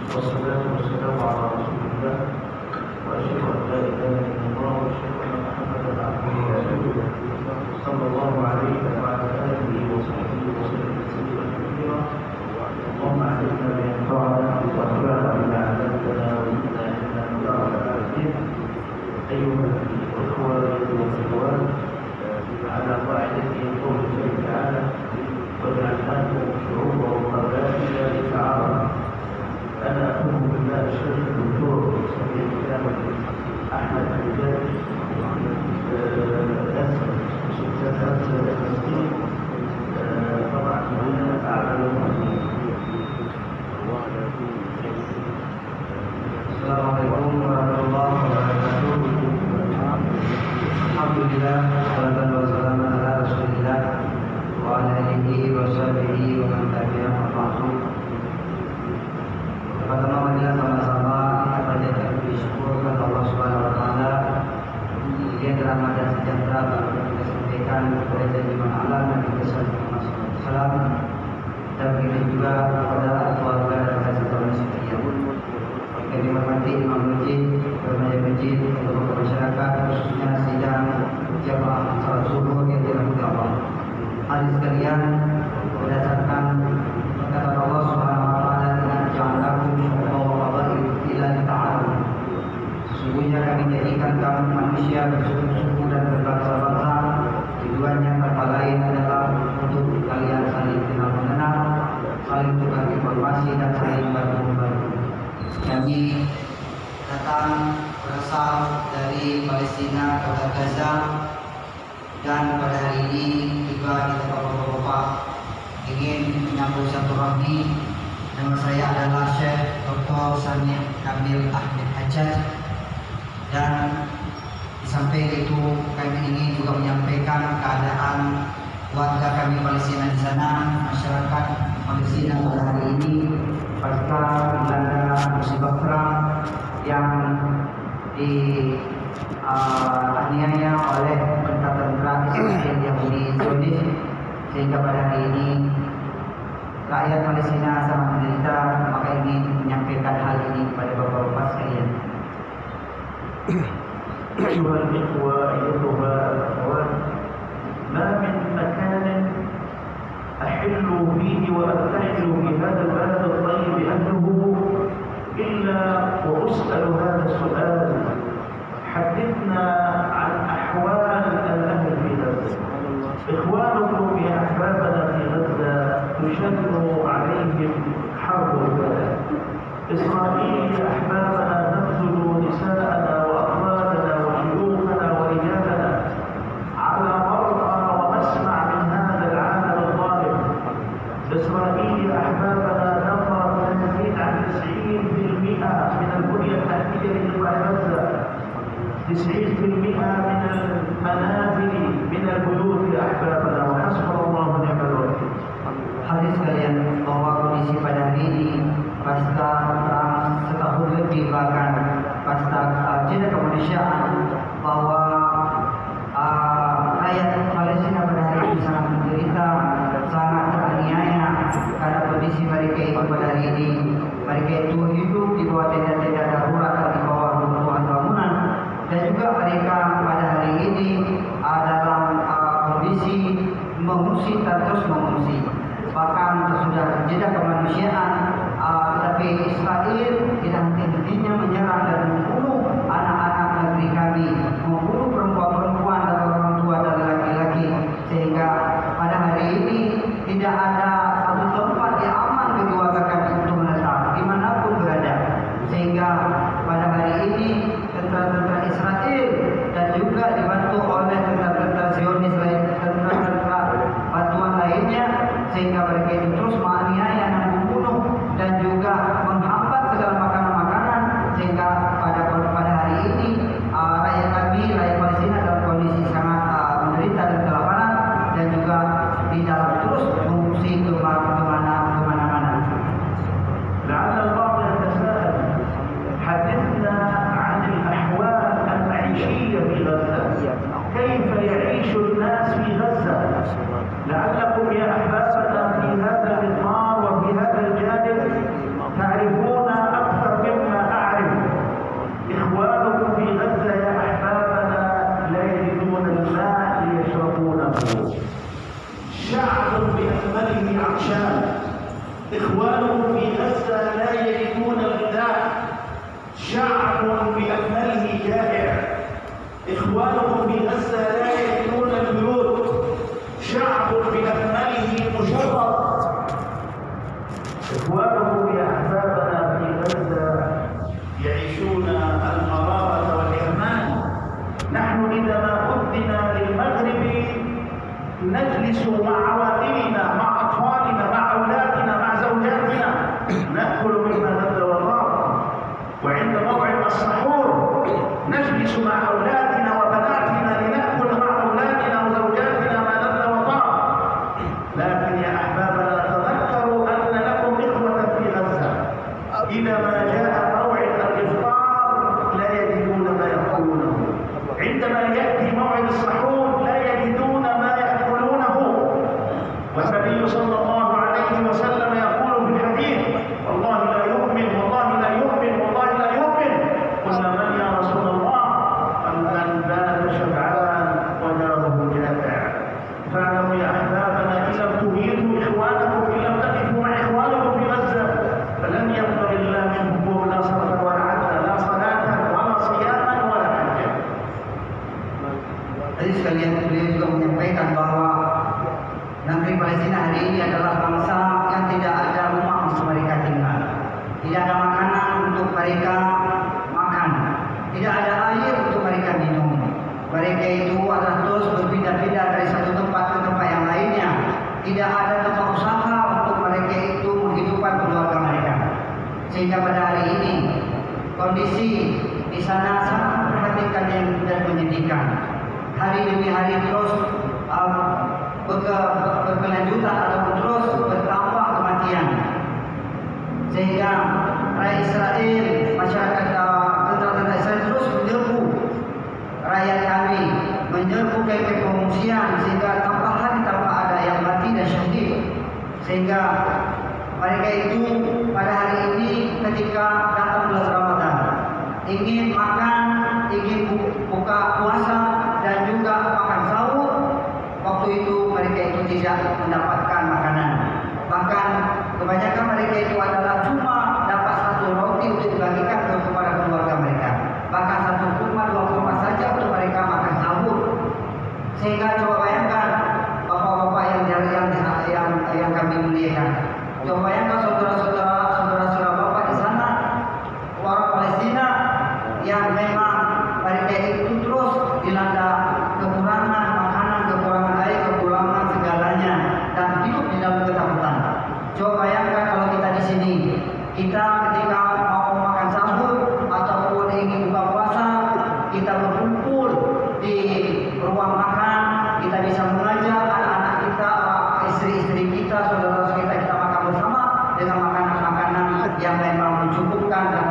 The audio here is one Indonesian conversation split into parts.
والصلاة والسلام على رسول الله وأشهد أن لا إله إلا الله وأشهد أن محمدا عبده ورسوله صلى الله عليه وعلى آله وصحبه وسلم تسليما كثيرا. اللهم علمنا ما ينفعنا وانفعنا بما علمتنا وزدنا علما يا رب العالمين. أيها الإخوة والأخوات، على قاعدة قول الله تعالى: وجعلناكم شعوبا وقبائل لتعارفوا. أنا أقول بالله الشيخ الدكتور سمير الإسلام أحمد حجاج أسد فلسطين، طبعا هنا أعمل. السلام عليكم ورحمة الله وبركاته. الحمد لله والصلاة والسلام على رسول الله وعلى آله وصحبه ومن تبعهم بإحسان. Pertama marilah sama-sama kita panjatkan puji syukur kepada Allah Subhanahu wa taala yang rahmat dan sejahtera telah kita sampaikan kepada junjungan alam Nabi Muhammad SAW, dan begitu juga kepada keluarga dan sahabat sekalian. Yang dihormati Imam Masjid, Remaja Masjid, tokoh masyarakat, khususnya sidang jamaah salat subuh yang dirahmati Allah. Hadirin sekalian, berdasarkan kata Allah Subhanahu wa taala, "Ja'alakum syu'uban wa qabail ila ta'arafu." Sesungguhnya kami jadikan kamu manusia bersuku-suku dan berbangsa-bangsa. Tujuannya kata lain adalah untuk kalian saling kenal mengenal, saling tukar informasi dan saling bantu-membantu. Kami datang berasal dari Palestina, kota Gaza, dan pada hari ini juga kita bapak-bapak ingin menyambung silaturahmi. Nama saya adalah Syekh Dr. Samir Kamil Ahmed Hajjaj, dan di samping itu kami ingin juga menyampaikan keadaan warga kami Palestina di sana, masyarakat Palestina pada hari ini pasca dilanda musibah perang yang dianiaya oleh tentara Israel Yahudi Zionis, sehingga pada hari ini rakyat Palestina sangat menderita. Maka ingin menyampaikan hal ini kepada bapak-bapak sekalian. أيها الإخوة أيتها الأخوات، ما من مكان أحل فيه وأرتحل في هذا البلد الطيب أهله إلا وأسأل هذا السؤال: حدثنا عن أحوال الأهل في غزة. إخوانكم يا أحبابنا في غزة تشن عليهم حرب البلد. إسرائيل يا أحبابنا تقتل نساءنا وأطفالنا وشيوخنا ورجالنا على مرأى ومسمع من هذا العالم الظالم. إسرائيل يا أحبابنا دمرت ما يزيد عن 90% من البنية التحتية لقطاع غزة، 90% من المنازل من البيوت يا أحبابنا، وحسبنا الله ونعم الوكيل. Hadis sekalian, bahwa kondisi pada hari ini pasca perang setahun lebih, bahkan pasca jeda kemanusiaan, bahwa rakyat Palestina pada hari ini sangat menderita, sangat teraniaya karena kondisi mereka itu pada hari ini. Mereka itu hidup di bawah tenda-tenda darurat atau di bawah runtuhan bangunan, dan juga mereka pada hari ini dalam kondisi mengungsi dan terus mengungsi. Bahkan sudah jeda kemanusiaan, tetapi Israel tidak henti-hentinya menyerang dan membunuh anak-anak negeri kami, membunuh perempuan-perempuan dan orang tua dan laki-laki, sehingga pada hari ini tidak ada satu tempat yang aman bagi warga kami untuk menetap dimanapun berada. Sehingga pada hari ini tentara-tentara Israel dan juga dibantu oleh tentara-tentara Zionis lain, tentara-tentara bantuan lainnya, sehingga mereka itu terus menganiaya dan membunuh إخوانهم في غزة لا يجدون الغذاء، شعب بأكمله جائع. إخوانهم في غزة لا يجدون البيوت، شعب بأكمله مشرد. إخوانهم يا أحبابنا في غزة يعيشون المرارة والإهمال. نحن عندما أذن للمغرب نجلس مع عوائلنا، مع أطفالنا، مع أولادنا، مع زوجاتنا، نأكل مما نبذ والله. وعند موعد السحور نجلس مع أولادنا وبناتنا لنأكل مع أولادنا وزوجاتنا ما نبذ والله. لكن يا أحبابنا تذكروا أن لكم إخوة في غزة، إذا ما جاء موعد الإفطار لا يجدون ما يأكلونه، عندما يأتي موعد السحور لا يجدون ما يأكلونه. والنبي صلى الله عليه وسلم يقول في الحديث: والله لا يؤمن، والله لا يؤمن، والله لا يؤمن. قلنا: من يا رسول الله؟ قال: من بات شبعان وداره جائع. فاعلموا يا أحبابنا إن لم تهيئوا إخوانكم، إن لم تقفوا مع إخوانكم في غزة، فلن يقبل الله منكم لا صرفا ولا عدلا، لا صلاة ولا صياما ولا حجا. Tadi sekalian beliau juga menyampaikan bahwa negeri Palestina hari ini adalah bangsa yang tidak ada rumah untuk mereka tinggal, tidak ada makanan untuk mereka makan, tidak ada air untuk mereka minum. Mereka itu adalah terus berpindah-pindah dari satu tempat ke tempat yang lainnya. Tidak ada tempat usaha untuk mereka itu menghidupkan keluarga mereka. Sehingga pada hari ini kondisi di sana sangat memprihatinkan dan menyedihkan. Hari demi hari terus berkelanjutan ataupun terus bertambah kematian, sehingga rakyat Israel, masyarakat tentara Israel terus menyerbu rakyat kami, menyerbu ke pengungsian, sehingga tanpa hari tanpa ada yang mati dan syahid. Sehingga mereka itu pada hari ini ketika datang bulan Ramadan ingin makan, ingin buka puasa dan juga makan sahur, waktu itu mereka itu tidak mendapatkan makanan. Bahkan kebanyakan mereka itu adalah cuma dapat satu roti untuk dibagikan kepada keluarga mereka, bahkan satu kurma, dua kurma saja untuk mereka makan sahur. Sehingga coba bayangkan bapak-bapak yang kami muliakan, coba bayangkan saudara-saudara bapak di sana, orang Palestina yang memang mereka itu terus dilanda kekurangan makanan, kekurangan air, kekurangan segalanya, dan hidup di dalam ketakutan. Coba bayangkan kalau kita di sini, kita ketika mau makan sahur ataupun ingin buka puasa, kita berkumpul di ruang makan, kita bisa mengajak anak-anak kita, istri-istri kita, saudara-saudara kita makan bersama dengan makanan-makanan yang memang mencukupkan dan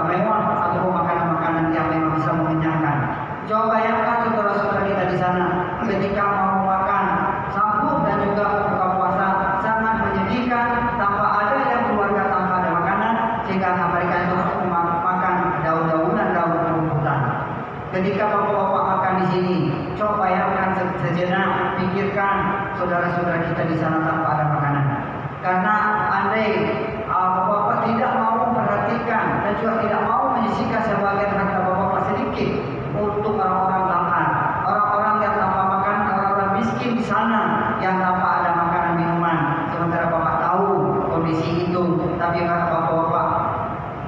mewah, ataupun makanan-makanan yang memang bisa mengenyangkan. Coba bayangkan saudara-saudara kita di sana ketika mau makan sahur dan juga buka puasa, sangat menyedihkan, tanpa ada yang keluarga, tanpa ada makanan, sehingga mereka itu makan daun-daunan, daun rumputan. Ketika bapak-bapak makan di sini, coba bayangkan sejenak, pikirkan saudara-saudara kita di sana tanpa ada makanan. Karena andai bapak-bapak tidak mau memperhatikan dan juga tidak mau menyisihkan sebagian harta bapak-bapak sedikit untuk orang-orang lapar, orang-orang yang tanpa makan, orang-orang miskin di sana yang tanpa ada makanan minuman. Sementara bapak tahu kondisi itu, tapi bapak-bapak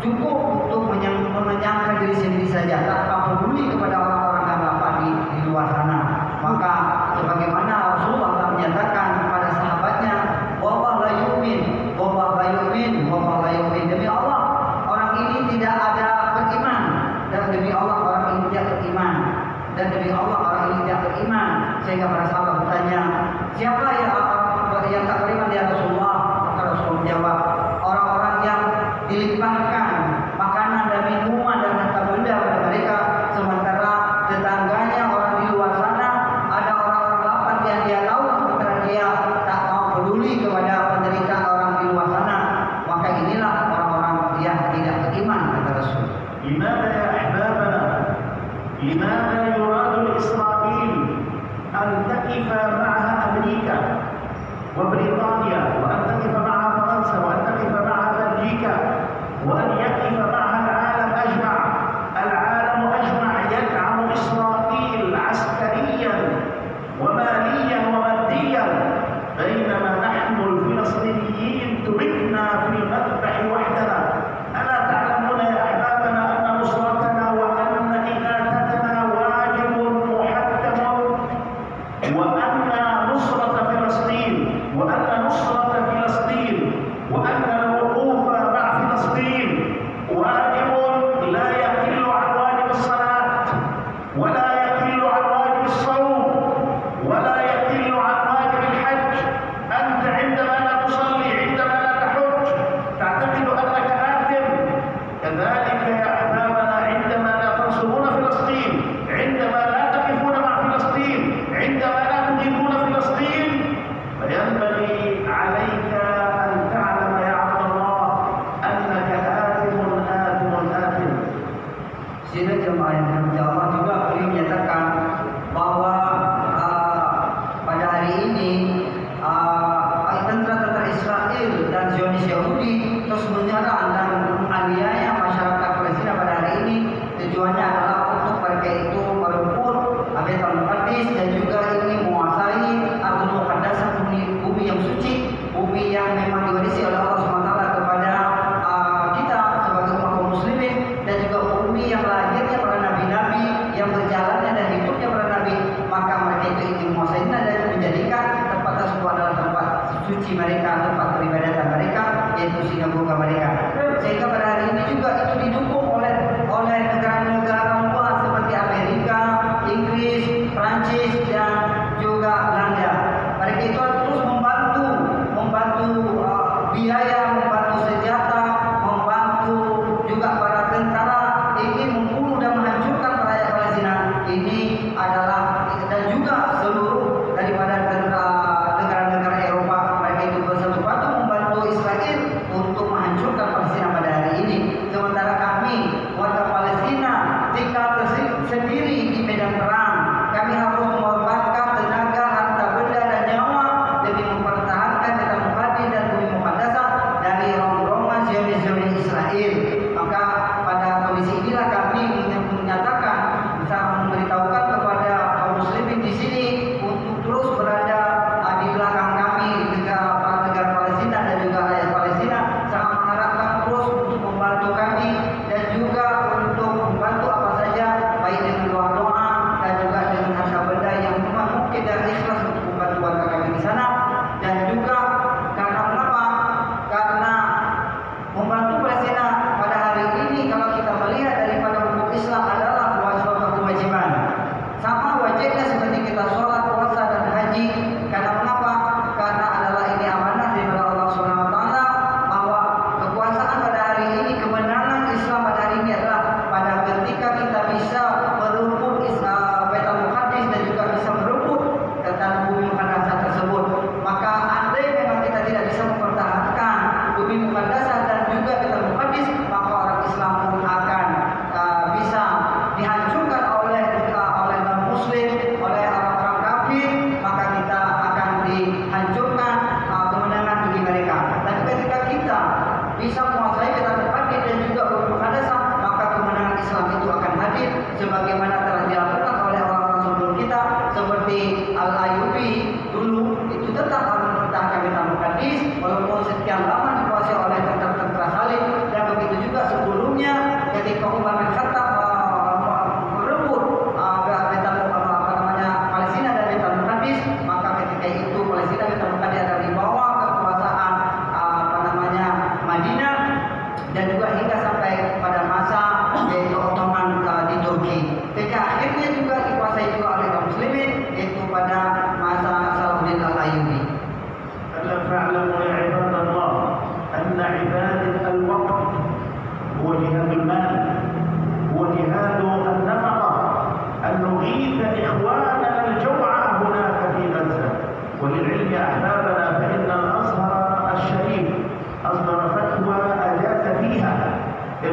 cukup untuk mengenyangkan diri sendiri saja, tanpa peduli kepada orang-orang yang lapar di luar sana. Maka sebagaimana Rasulullah telah menyatakan kepada sahabatnya, wallah la yu'min, wallah la yu'min, wallah la yu'min. Demi Allah, orang ini tidak ada beriman, dan demi Allah orang ini tidak beriman, dan demi Allah orang ini tidak beriman. Sehingga para sahabat bertanya, siapa yang tak beriman ya Rasulullah? Maka Rasulullah menjawab, orang-orang yang dilimpahkan makanan dan minuman dan harta benda pada mereka, sementara tetangganya orang di luar sana ada orang-orang lapar yang dia tahu, sementara dia tak mau peduli kepada penderitaan orang di luar sana. Maka inilah orang-orang yang tidak beriman, kata Rasul. لماذا يا أحبابنا؟ لماذا يراد لإسرائيل أن تقف معها أمريكا وبريطانيا، وأن تقف معها فرنسا، وأن تقف معها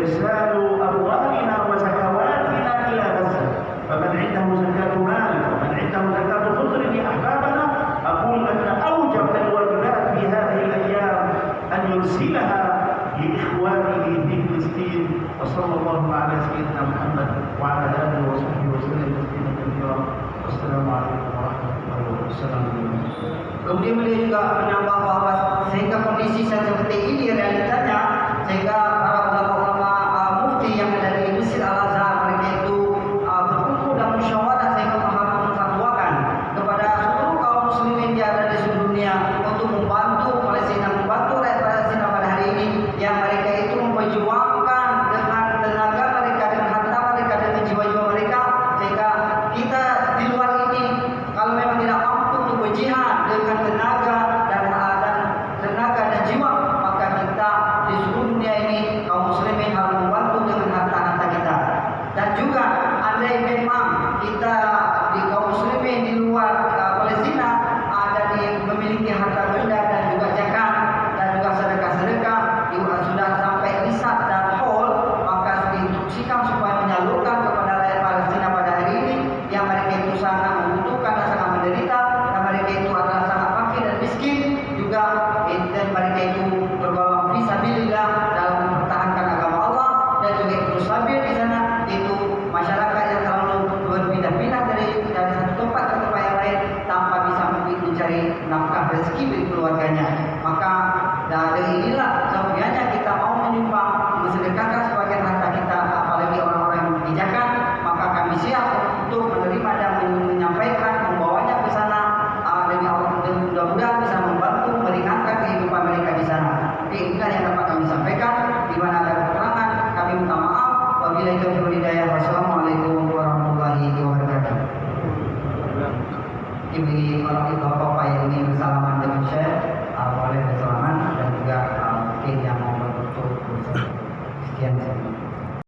إرسال أموالنا وزكواتنا إلى غزة. فمن عنده زكاة مال ومن عنده زكاة فطر لأحبابنا، أقول أن أوجب الواجبات في هذه الأيام أن يرسلها لإخوانه في فلسطين. وصلى الله على سيدنا محمد وعلى آله وصحبه وسلم تسليما كثيرا. والسلام عليكم ورحمة الله وبركاته. Kemudian beliau juga menambah bahwa sehingga kondisi seperti ini realitanya, sehingga para ulama mufti yang ada di Masjid Al-Azhar mereka itu berkumpul dan musyawarah sehingga memfatwakan kepada seluruh kaum muslimin yang ada di seluruh dunia untuk membantu Palestina, membantu rakyat Palestina pada hari ini yang mereka itu memperjuangkan dengan tenaga mereka, dengan harta mereka, dengan jiwa-jiwa mereka, sehingga kita di luar ini kalau memang tidak mampu untuk berjihad dengan tenaga dan jiwa, maka kita di seluruh dunia ini kaum muslimin harus membantu dengan harta-harta kita. Dan juga andai memang kita di kaum muslimin di luar Palestina ada memiliki harta benda dan juga zakat dan juga sedekah-sedekah sudah sampai nisab dan haul, maka diinstruksikan supaya menyalurkan kepada rakyat Palestina pada hari ini yang mereka itu sangat membutuhkan dan sangat menderita, dan mereka itu adalah sangat fakir dan miskin juga, dan mereka itu berjuang fisabilillah dalam mempertahankan agama Allah, dan juga itu sabir di sana itu masyarakat yang terlalu berpindah-pindah dari satu tempat ke tempat yang lain tanpa bisa mencari nafkah rezeki bagi keluarganya. Maka dari inilah sebenarnya kita mau menyumbang, mensedekahkan sebagian harta kita, apalagi orang-orang yang membijakan, maka kami siap untuk menerima dan menyampaikan, membawanya ke sana. Demi Allah, mudah-mudahan bisa membantu meringankan kehidupan mereka di sana. Jadi inilah yang dapat kami sampaikan. Di mana ada kekurangan, kami minta maaf. Wabillahi taufiq wal hidayah. Wassalamualaikum warahmatullahi wabarakatuh. Bagi orang itu bapak yang ingin bersalaman dengan Syekh,